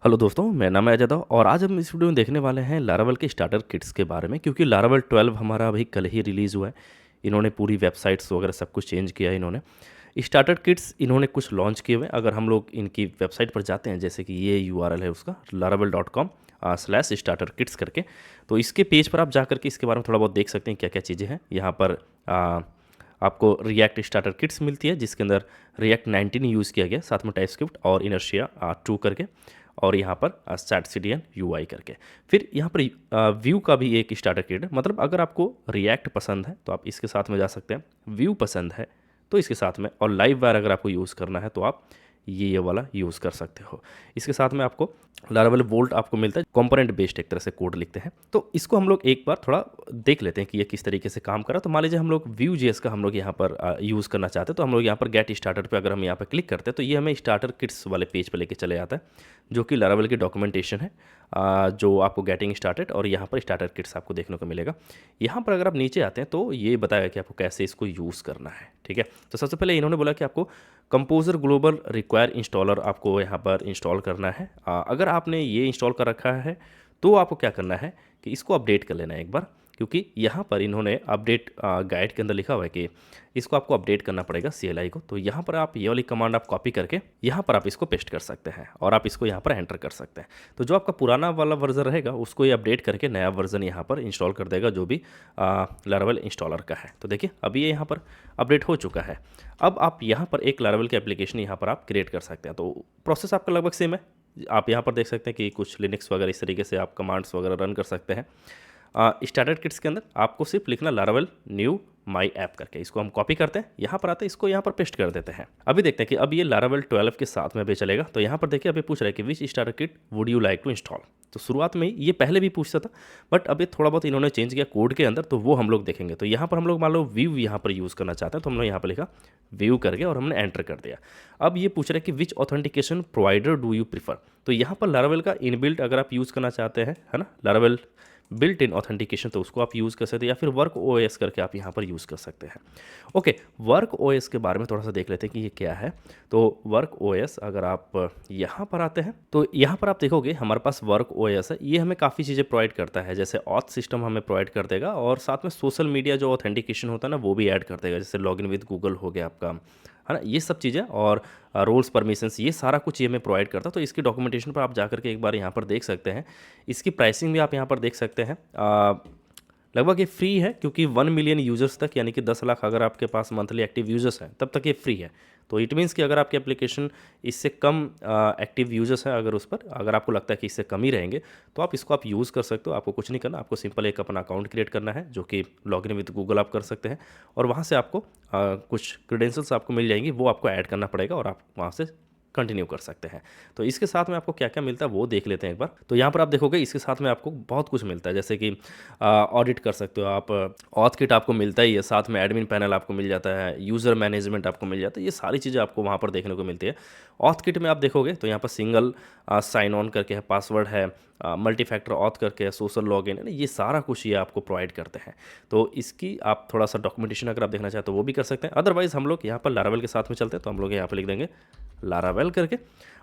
Hello दोस्तों, मेरा नाम है अजय दाव और आज हम इस वीडियो में देखने वाले हैं लारावेल के स्टार्टर किट्स के बारे में, क्योंकि लारावेल 12 हमारा अभी कल ही रिलीज़ हुआ है। इन्होंने पूरी वेबसाइट्स वगैरह सब कुछ चेंज किया है इन्होंने। स्टार्टर किट्स इन्होंने कुछ लॉन्च किए हुए हैं। अगर हम लोग इनकी वेबसाइट पर जाते हैं, जैसे कि ये URL है उसका laravel.com/starter kits करके, तो इसके पेज पर आप जा करके इसके बारे में थोड़ा बहुत देख सकते हैं क्या क्या चीज़ें हैं। यहाँ पर आपको रिएक्ट स्टार्टर किट्स मिलती है, जिसके अंदर रिएक्ट 19 यूज़ किया गया, साथ में टाइपस्क्रिप्ट और इनर्शिया 2 करके, और यहाँ पर स्टैट सीडीएन UI करके। फिर यहाँ पर व्यू का भी एक स्टार्टर किट है। मतलब अगर आपको रिएक्ट पसंद है तो आप इसके साथ में जा सकते हैं, व्यू पसंद है तो इसके साथ में, और लाइव वायर अगर आपको यूज़ करना है तो आप ये वाला यूज़ कर सकते हो। इसके साथ में आपको लारावेल वोल्ट आपको मिलता है, कंपोनेंट बेस्ड एक तरह से कोड लिखते हैं। तो इसको हम लोग एक बार थोड़ा देख लेते हैं कि ये किस तरीके से काम कर रहा है। तो मान लीजिए हम लोग व्यू जेएस का हम लोग यहाँ पर यूज़ करना चाहते हैं, तो हम लोग यहाँ पर गेट स्टार्टर पे अगर हम यहाँ पर क्लिक करते हैं तो ये हमें स्टार्टर किट्स वाले पेज पर लेके चले जाता है, जो कि लारावेल की डॉक्यूमेंटेशन है, जो आपको गेटिंग स्टार्टेड, और यहाँ पर स्टार्टर किट्स आपको देखने को मिलेगा। यहाँ पर अगर आप नीचे आते हैं तो ये बताएगा कि आपको कैसे इसको यूज़ करना है। ठीक है, तो सबसे पहले इन्होंने बोला कि आपको कंपोजर ग्लोबल रिक्वायर इंस्टॉलर आपको यहाँ पर इंस्टॉल करना है। अगर आपने ये इंस्टॉल कर रखा है तो आपको क्या करना है कि इसको अपडेट कर लेना है एक बार, क्योंकि यहाँ पर इन्होंने अपडेट गाइड के अंदर लिखा हुआ है कि इसको आपको अपडेट करना पड़ेगा CLI को। तो यहाँ पर आप ये वाली कमांड आप कॉपी करके यहाँ पर आप इसको पेस्ट कर सकते हैं और आप इसको यहाँ पर एंटर कर सकते हैं। तो जो आपका पुराना वाला वर्जन रहेगा उसको ये अपडेट करके नया वर्जन यहाँ पर इंस्टॉल कर देगा, जो भी लारावेल इंस्टॉलर का है। तो देखिए अभी ये यहाँ पर अपडेट हो चुका है। अब आप यहाँ पर एक लारावेल की एप्लीकेशन यहाँ पर आप क्रिएट कर सकते हैं। तो प्रोसेस आपका लगभग सेम है। आप यहाँ पर देख सकते हैं कि कुछ लिनक्स वगैरह इस तरीके से आप कमांड्स वगैरह रन कर सकते हैं। स्टार्टर किट्स के अंदर आपको सिर्फ लिखना लारावेल न्यू माई ऐप करके, इसको हम कॉपी करते हैं, यहाँ पर आते हैं, इसको यहाँ पर पेस्ट कर देते हैं। अभी देखते हैं कि अब ये लारावेल 12 के साथ में भी चलेगा। तो यहाँ पर देखिए अभी पूछ रहा है कि which starter kit would you like to install. तो शुरुआत में ये पहले भी पूछता था, बट अभी थोड़ा बहुत इन्होंने चेंज किया कोड के अंदर, तो वो हम लोग देखेंगे। तो यहाँ पर हम लोग मान लो व्यू यहाँ पर यूज़ करना चाहते हैं, तो हम लोग यहाँ पर लिखा व्यू करके और हमने एंटर कर दिया। अब ये पूछ रहा है कि which authentication provider do you prefer. तो यहाँ पर लारावेल का इनबिल्ट अगर आप यूज़ करना चाहते हैं, है ना, लारावेल बिल्ट इन ऑथेंटिकेशन, तो उसको आप यूज़ कर सकते हैं, या फिर वर्क OS करके आप यहाँ पर यूज़ कर सकते हैं। ओके, वर्क OS के बारे में थोड़ा सा देख लेते हैं कि ये क्या है। तो वर्क OS अगर आप यहाँ पर आते हैं तो यहाँ पर आप देखोगे हमारे पास वर्क OS है। ये हमें काफ़ी चीज़ें प्रोवाइड करता है, जैसे ऑथ सिस्टम हमें प्रोवाइड कर देगा, और साथ में सोशल मीडिया जो ऑथेंटिकेशन होता है ना वो भी ऐड कर देगा, जैसे लॉगिन विद गूगल हो गया आपका, है ना, ये सब चीज़ें, और रोल्स परमिशंस, ये सारा कुछ ये हमें प्रोवाइड करता है। तो इसकी डॉक्यूमेंटेशन पर आप जा करके एक बार यहाँ पर देख सकते हैं। इसकी प्राइसिंग भी आप यहाँ पर देख सकते हैं। लगभग ये फ्री है, क्योंकि 1 मिलियन यूज़र्स तक, यानी कि 10 लाख अगर आपके पास मंथली एक्टिव यूज़र्स हैं तब तक ये फ्री है। तो इट मीन्स कि अगर आपकी एप्लीकेशन इससे कम एक्टिव यूज़र्स हैं, अगर उस पर अगर आपको लगता है कि इससे कम ही रहेंगे, तो आप इसको आप यूज़ कर सकते हो। आपको कुछ नहीं करना, आपको सिंपल एक अपना अकाउंट क्रिएट करना है, जो कि लॉगिन विद गूगल आप कर सकते हैं, और वहाँ से आपको कुछ क्रेडेंशियल्स आपको मिल जाएंगी, वो आपको ऐड करना पड़ेगा और आप वहाँ से कंटिन्यू कर सकते हैं। तो इसके साथ में आपको क्या क्या मिलता है वो देख लेते हैं एक बार। तो यहाँ पर आप देखोगे इसके साथ में आपको बहुत कुछ मिलता है, जैसे कि ऑडिट कर सकते हो आप, ऑथ किट आपको मिलता ही है, साथ में एडमिन पैनल आपको मिल जाता है, यूज़र मैनेजमेंट आपको मिल जाता है, ये सारी चीज़ें आपको वहाँ पर देखने को मिलती है। ऑथ किट में आप देखोगे तो यहाँ पर सिंगल साइन ऑन करके है, पासवर्ड है, मल्टी फैक्टर ऑथ करके है, सोशल लॉगिन है, ये सारा कुछ ये आपको प्रोवाइड करते हैं। तो इसकी आप थोड़ा सा डॉक्यूमेंटेशन अगर आप देखना चाहते तो वो भी कर सकते हैं। अदरवाइज़ हम लोग यहाँ पर लारावेल के साथ में चलते हैं, तो हम लोग यहाँ पर लिख देंगे लारावेल करके,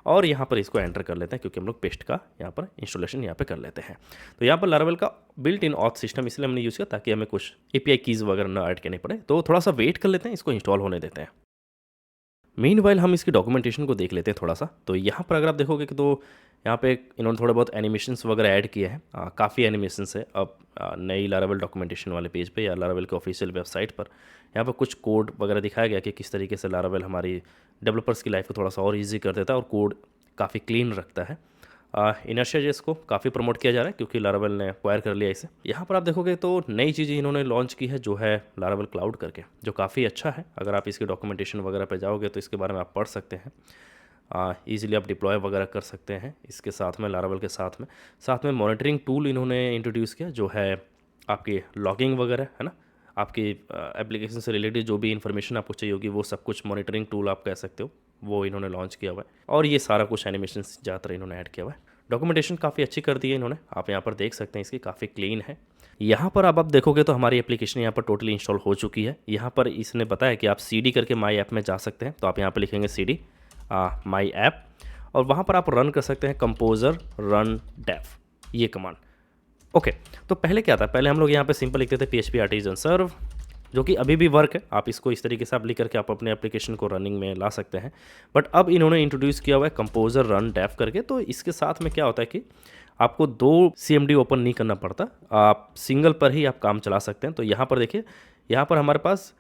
और यहाँ पर इसको एंटर कर लेते हैं, क्योंकि हम लोग पेस्ट का यहाँ पर इंस्टॉलेशन यहाँ पे कर लेते हैं। तो यहाँ पर लारावेल का बिल्ट इन ऑथ सिस्टम इसलिए हमने यूज़ किया ताकि हमें कुछ API कीज़ वगैरह ना ऐड करनी पड़े। तो थोड़ा सा वेट कर लेते हैं, इसको इंस्टॉल होने देते हैं। मीनवाइल हम इसकी डॉक्यूमेंटेशन को देख लेते हैं थोड़ा सा। तो यहाँ पर अगर आप देखोगे कि तो यहाँ पे इन्होंने थोड़े बहुत एनिमेशंस वगैरह ऐड किए हैं, काफ़ी एनिमेशंस है। अब नई लारावेल डॉक्यूमेंटेशन वाले पेज पे या लारावेल के ऑफिशियल वेबसाइट पर यहाँ पर कुछ कोड वगैरह दिखाया गया कि किस तरीके से लारावेल हमारी डेवलपर्स की लाइफ को थोड़ा सा और ईजी कर देता है और कोड काफ़ी क्लीन रखता है। इनर्शिया जेएस को काफ़ी प्रमोट किया जा रहा है, क्योंकि लारावेल ने एक्वायर कर लिया इसे। यहाँ पर आप देखोगे तो नई चीज़ें इन्होंने लॉन्च की है, जो है लारावेल क्लाउड करके, जो काफ़ी अच्छा है। अगर आप इसकी डॉक्यूमेंटेशन वगैरह पे जाओगे तो इसके बारे में आप पढ़ सकते हैं। ईजिली आप डिप्लॉय वगैरह कर सकते हैं इसके साथ में, लारावेल के साथ में मॉनिटरिंग टूल इन्होंने इंट्रोड्यूस किया, जो है आपकी लॉगिंग वगैरह, है ना, आपकी एप्लीकेशन से रिलेटेड जो भी इन्फॉर्मेशन आपको चाहिए होगी वो सब कुछ मॉनिटरिंग टूल आप कह सकते हो, वो इन्होंने लॉन्च किया हुआ है। और ये सारा कुछ एनिमेशन ज़्यादातर इन्होंने ऐड किया हुआ है। डॉक्यूमेंटेशन काफ़ी अच्छी कर दी है इन्होंने, आप यहाँ पर देख सकते हैं, इसकी काफ़ी क्लीन है। यहाँ पर अब आप देखोगे तो हमारी एप्लीकेशन यहाँ पर टोटली इंस्टॉल हो चुकी है। यहाँ पर इसने बताया कि आप CD करके माई ऐप में जा सकते हैं, तो आप यहाँ पर लिखेंगे CD माई ऐप, और वहाँ पर आप रन कर सकते हैं कंपोजर रन डेफ ये कमांड। ओके, तो पहले क्या था, पहले हम लोग यहाँ पे सिंपल लिखते थे PHP आर्टिजन सर्व, जो कि अभी भी वर्क है। आप इसको इस तरीके से आप लिख करके आप अपने एप्लीकेशन को रनिंग में ला सकते हैं। बट अब इन्होंने इंट्रोड्यूस किया हुआ है कंपोजर रन डेफ करके। तो इसके साथ में क्या होता है कि आपको 2 CMD ओपन नहीं करना पड़ता, आप सिंगल पर ही आप काम चला सकते हैं। तो यहाँ पर देखिए, यहाँ पर हमारे पास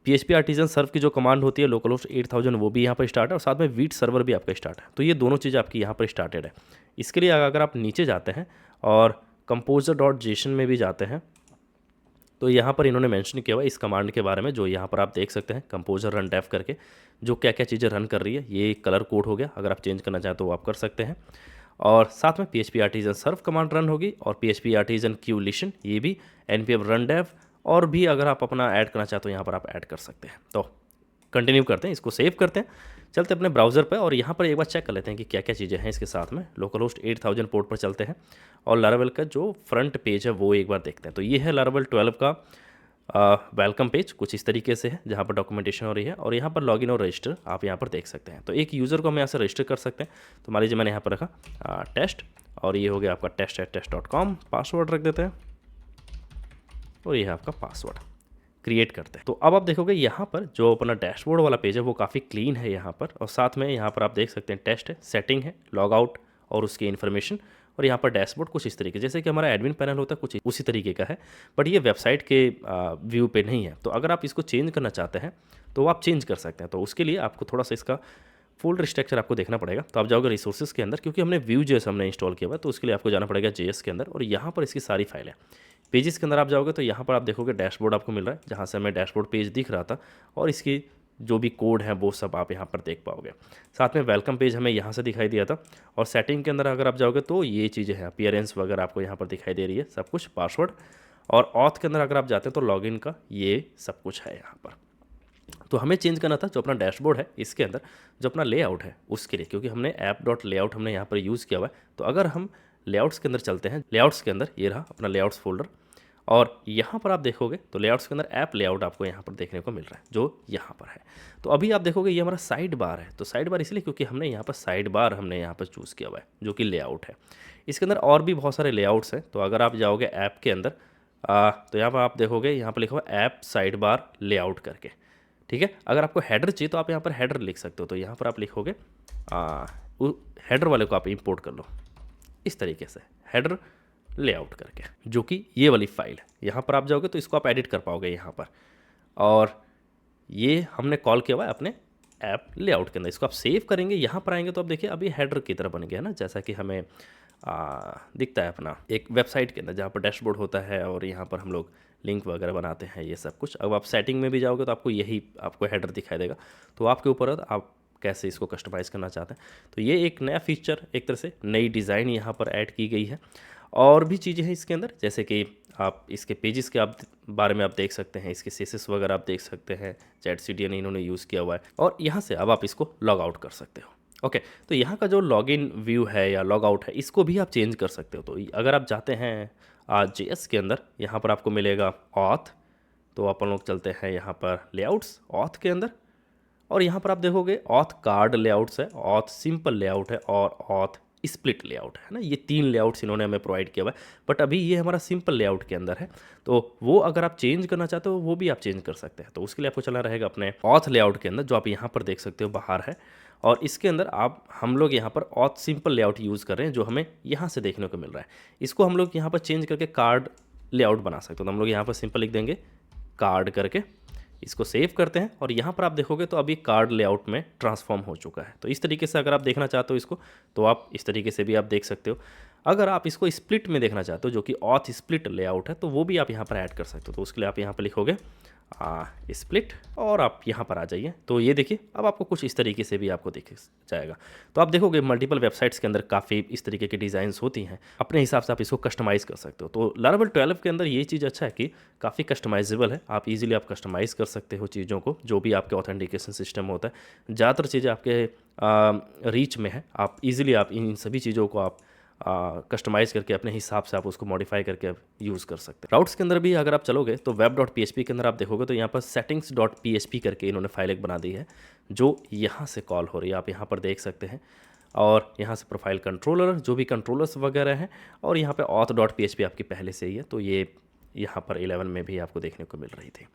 PHP आर्टिजन सर्व की जो कमांड होती है लोकल होस्ट 8000 वो भी यहाँ पर स्टार्ट है, और साथ में वीट सर्वर भी आपका स्टार्ट है। तो ये दोनों चीज़ें आपकी यहाँ पर स्टार्टेड है। इसके लिए अगर आप नीचे जाते हैं और composer.json में भी जाते हैं, तो यहाँ पर इन्होंने मेंशन किया हुआ है इस कमांड के बारे में, जो यहाँ पर आप देख सकते हैं कंपोजर रन डेफ करके, जो क्या क्या चीज़ें रन कर रही है। ये कलर कोड हो गया, अगर आप चेंज करना चाहें तो आप कर सकते हैं। और साथ में PHP आर्टिजन सर्व कमांड रन होगी, और PHP आर्टिजन क्यू लिशन ये भी, npm रन डेफ, और भी अगर आप अपना ऐड करना चाहते हो यहाँ पर आप ऐड कर सकते हैं। तो कंटिन्यू करते हैं, इसको सेव करते हैं, चलते अपने ब्राउज़र पर, और यहाँ पर एक बार चेक कर लेते हैं कि क्या क्या चीज़ें हैं इसके साथ में। लोकल होस्ट 8000 पोर्ट पर चलते हैं, और लारावेल का जो फ्रंट पेज है वो एक बार देखते हैं। तो ये है लारावेल 12 का वेलकम पेज, कुछ इस तरीके से है, जहाँ पर डॉक्यूमेंटेशन हो रही है, और यहाँ पर लॉगिन और रजिस्टर आप यहाँ पर देख सकते हैं। तो एक यूज़र को हम यहाँ से रजिस्टर कर सकते हैं। तो मान लीजिए मैंने यहाँ पर रखा टेस्ट, और ये हो गया आपका test@test.com, पासवर्ड रख देते हैं, और ये है आपका पासवर्ड, क्रिएट करते हैं। तो अब आप देखोगे यहाँ पर जो अपना डैशबोर्ड वाला पेज है वो काफ़ी क्लीन है यहाँ पर, और साथ में यहाँ पर आप देख सकते हैं टेस्ट है, सेटिंग है, लॉग आउट और उसकी इन्फॉर्मेशन, और यहाँ पर डैशबोर्ड कुछ इस तरीके, जैसे कि हमारा एडमिन पैनल होता है कुछ उसी तरीके का है, बट ये वेबसाइट के व्यू पे नहीं है। तो अगर आप इसको चेंज करना चाहते हैं तो आप चेंज कर सकते हैं। तो उसके लिए आपको थोड़ा सा इसका फोल्डर स्ट्रक्चर आपको देखना पड़ेगा। तो आप जाओगे रिसोर्सेज के अंदर, क्योंकि हमने Vue.js हमने इंस्टॉल किया हुआ है, तो उसके लिए आपको जाना पड़ेगा JS के अंदर, और यहाँ पर इसकी सारी फाइल है। पेजेस के अंदर आप जाओगे तो यहाँ पर आप देखोगे डैशबोर्ड आपको मिल रहा है, जहाँ से हमें डैशबोर्ड पेज दिख रहा था, और इसकी जो भी कोड है वो सब आप यहाँ पर देख पाओगे। साथ में वेलकम पेज हमें यहाँ से दिखाई दिया था, और सेटिंग के अंदर अगर आप जाओगे तो ये चीज़ें हैं, अपीयरेंस वगैरह आपको यहाँ पर दिखाई दे रही है सब कुछ, पासवर्ड, और ऑथ के अंदर अगर आप जाते हैं तो लॉगिन का ये सब कुछ है यहाँ पर। तो हमें चेंज करना था जो अपना डैशबोर्ड है इसके अंदर जो अपना लेआउट है उसके लिए, क्योंकि हमने app.layout हमने यहाँ पर यूज़ किया हुआ है। तो अगर हम लेआउट्स के अंदर चलते हैं, लेआउट्स के अंदर ये रहा अपना लेआउट्स फोल्डर, और यहाँ पर आप देखोगे तो लेआउट्स के अंदर ऐप लेआउट आपको यहाँ पर देखने को मिल रहा है, जो यहाँ पर है। तो अभी आप देखोगे ये हमारा साइड बार है। तो साइड बार इसलिए क्योंकि हमने यहाँ पर साइड बार हमने यहाँ पर चूज़ किया हुआ है, जो कि लेआउट है। इसके अंदर और भी बहुत सारे लेआउट्स हैं। तो अगर आप जाओगे ऐप के अंदर तो यहाँ पर आप देखोगे यहाँ पर लिखा हुआ ऐप साइड बार लेआउट करके, ठीक है। अगर आपको हेडर चाहिए तो आप यहाँ पर हेडर लिख सकते हो। तो यहाँ पर आप लिखोगे हेडर वाले को आप इंपोर्ट कर लो इस तरीके से, हेडर लेआउट करके, जो कि ये वाली फाइल है। यहाँ पर आप जाओगे तो इसको आप एडिट कर पाओगे यहाँ पर, और ये हमने कॉल किया हुआ है अपने ऐप लेआउट के अंदर। इसको आप सेव करेंगे, यहाँ पर आएंगे तो आप देखिए अभी हेडर की तरह बन गया ना, जैसा कि हमें दिखता है अपना एक वेबसाइट के अंदर, जहाँ पर डैशबोर्ड होता है और यहाँ पर हम लोग लिंक वगैरह बनाते हैं, ये सब कुछ। अब आप सेटिंग में भी जाओगे तो आपको यही आपको हेडर दिखाई देगा। तो आपके ऊपर है आप कैसे इसको कस्टमाइज़ करना चाहते हैं। तो ये एक नया फीचर, एक तरह से नई डिज़ाइन यहाँ पर ऐड की गई है। और भी चीज़ें हैं इसके अंदर, जैसे कि आप इसके पेजेस के आप बारे में आप देख सकते हैं, इसके CSS वगैरह आप देख सकते हैं, ZCDN इन्होंने यूज़ किया हुआ है, और यहाँ से अब आप इसको लॉग आउट कर सकते हो। ओके, तो यहाँ का जो लॉगिन व्यू है या लॉग आउट है, इसको भी आप चेंज कर सकते हो। तो अगर आप जाते हैं JS के अंदर, यहाँ पर आपको मिलेगा ऑथ। तो अपन लोग चलते हैं यहाँ पर लेआउट्स ऑथ के अंदर, और यहाँ पर आप देखोगे ऑथ कार्ड लेआउट्स है, ऑथ सिंपल लेआउट है, और ऑथ स्प्लिट लेआउट है ना। ये 3 लेआउट्स इन्होंने हमें प्रोवाइड किया हुआ है, बट अभी ये हमारा सिंपल लेआउट के अंदर है। तो वो अगर आप चेंज करना चाहते हो वो भी आप चेंज कर सकते हैं। तो उसके लिए आपको चलना रहेगा अपने ऑथ लेआउट के अंदर, जो आप यहाँ पर देख सकते हो बाहर है, और इसके अंदर हम लोग यहाँ पर ऑथ सिंपल लेआउट यूज़ कर रहे हैं, जो हमें यहाँ से देखने को मिल रहा है। इसको हम लोग यहाँ पर चेंज करके कार्ड लेआउट बना सकते हो। तो हम लोग यहाँ पर सिंपल लिख देंगे कार्ड करके, इसको सेव करते हैं, और यहाँ पर आप देखोगे तो अभी कार्ड लेआउट में ट्रांसफॉर्म हो चुका है। तो इस तरीके से अगर आप देखना चाहते हो इसको, तो आप इस तरीके से भी आप देख सकते हो। अगर आप इसको स्प्लिट में देखना चाहते हो, जो कि ऑथ स्प्लिट लेआउट है, तो वो भी आप यहाँ पर ऐड कर सकते हो। तो उसके लिए आप यहाँ पर लिखोगे स्प्लिट, और आप यहाँ पर आ जाइए। तो ये देखिए अब आपको कुछ इस तरीके से भी आपको दिख जाएगा। तो आप देखोगे मल्टीपल वेबसाइट्स के अंदर काफ़ी इस तरीके की डिज़ाइंस होती हैं, अपने हिसाब से आप इसको कस्टमाइज़ कर सकते हो। तो लारावेल 12 के अंदर ये चीज़ अच्छा है कि काफ़ी कस्टमाइजेबल है, आप इजीली आप कस्टमाइज़ कर सकते हो चीज़ों को, जो भी आपके ऑथेंटिकेशन सिस्टम होता है। ज़्यादातर चीज़ें आपके रीच में है, आप इजीली आप इन सभी चीज़ों को आप कस्टमाइज़ करके अपने हिसाब से आप उसको मॉडिफाई करके आप यूज़ कर सकते हैं। राउट्स के अंदर भी अगर आप चलोगे तो web.php के अंदर आप देखोगे तो यहाँ पर settings.php करके इन्होंने फाइल एक बना दी है, जो यहाँ से कॉल हो रही है। आप यहाँ पर देख सकते हैं और यहाँ से प्रोफाइल कंट्रोलर, जो भी कंट्रोलर्स वगैरह हैं, और यहाँ पे auth.php आपकी पहले से ही है, तो ये यहाँ पर 11 में भी आपको देखने को मिल रही थी।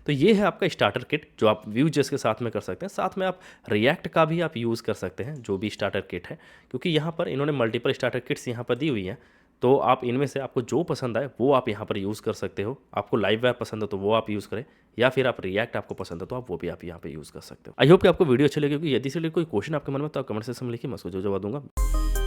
तो ये है आपका स्टार्टर किट जो आप Vue.js के साथ में कर सकते हैं। साथ में आप रिएक्ट का भी आप यूज़ कर सकते हैं, जो भी स्टार्टर किट है, क्योंकि यहाँ पर इन्होंने मल्टीपल स्टार्टर किट्स यहाँ पर दी हुई हैं। तो आप इनमें से आपको जो पसंद आए वो आप यहाँ पर यूज़ कर सकते हो। आपको लाइव वेब पसंद है तो वो आप यूज़ करें, या फिर आप रिएक्ट आपको पसंद है तो आप वो भी आप यहाँ पे यूज़ कर सकते हो। आई होप कि आपको वीडियो अच्छी लगी होगी। यदि से कोई क्वेश्चन आपके मन में तो आप कमेंट सेक्शन में लिखिए, मैं उसको जो जवाब दूंगा।